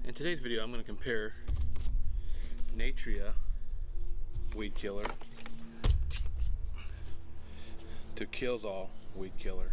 In today's video, I'm going to compare Natria weed killer to Killzall weed killer.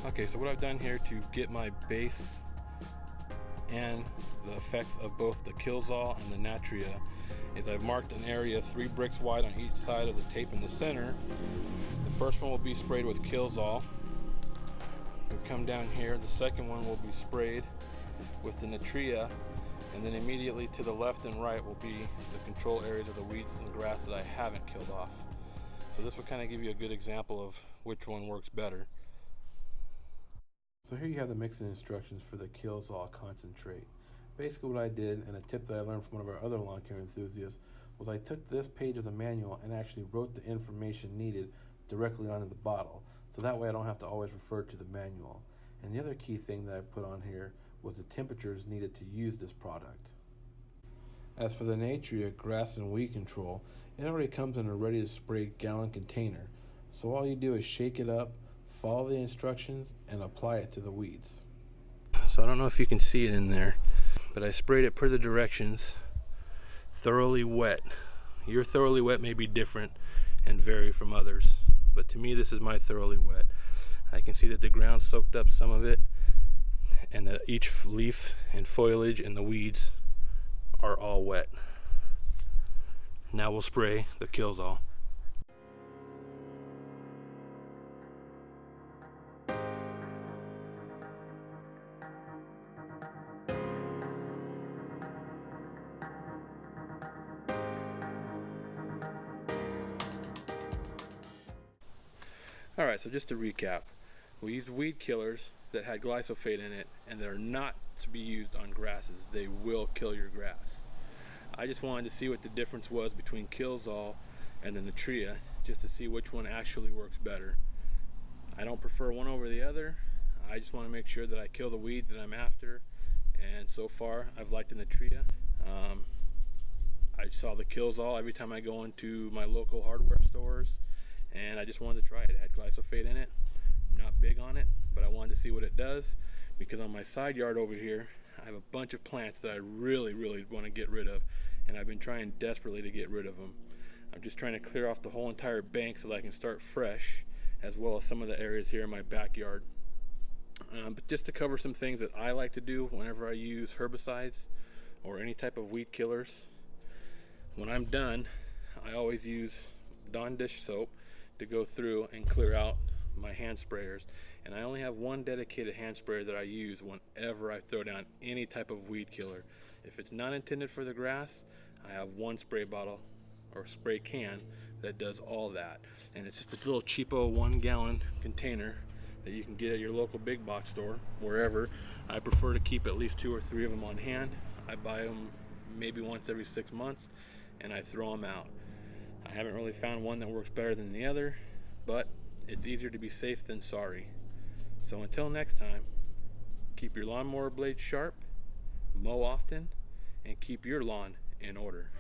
Okay, so what I've done here to get my base and the effects of both the Killzall and the Natria is I've marked an area 3 bricks wide on each side of the tape in the center. The first one will be sprayed with Killzall. We'll come down here, the second one will be sprayed with the Natria, and then immediately to the left and right will be the control areas of the weeds and grass that I haven't killed off. So this will kind of give you a good example of which one works better. So here you have the mixing instructions for the Killzall concentrate. Basically what I did, and a tip that I learned from one of our other lawn care enthusiasts, was I took this page of the manual and actually wrote the information needed directly onto the bottle. So that way I don't have to always refer to the manual. And the other key thing that I put on here was the temperatures needed to use this product. As for the Natria grass and weed control, it already comes in a ready to spray gallon container. So all you do is shake it up, follow the instructions, and apply it to the weeds. So I don't know if you can see it in there, but I sprayed it per the directions, thoroughly wet. Your thoroughly wet may be different and vary from others, but to me this is my thoroughly wet. I can see that the ground soaked up some of it, and that each leaf and foliage and the weeds are all wet. Now we'll spray the Killzall. Alright, so just to recap, we used weed killers that had glyphosate in it and they're not to be used on grasses. They will kill your grass. I just wanted to see what the difference was between Killzall and the Natria, just to see which one actually works better. I don't prefer one over the other. I just want to make sure that I kill the weeds that I'm after, and so far I've liked the Natria. I saw the Killzall every time I go into my local hardware stores, and I just wanted to try it. It had glyphosate in it. I'm not big on it, but I wanted to see what it does, because on my side yard over here I have a bunch of plants that I really want to get rid of, and I've been trying desperately to get rid of them. I'm just trying to clear off the whole entire bank so that I can start fresh, as well as some of the areas here in my backyard. But just to cover some things that I like to do whenever I use herbicides or any type of weed killers, when I'm done I always use Dawn dish soap to go through and clear out my hand sprayers, and I only have one dedicated hand sprayer that I use whenever I throw down any type of weed killer. If it's not intended for the grass, I have one spray bottle or spray can that does all that, and it's just a little cheapo 1 gallon container that you can get at your local big box store, wherever. I prefer to keep at least 2 or 3 of them on hand. I buy them maybe once every 6 months and I throw them out. I haven't really found one that works better than the other, but it's easier to be safe than sorry. So until next time, keep your lawnmower blades sharp, mow often, and keep your lawn in order.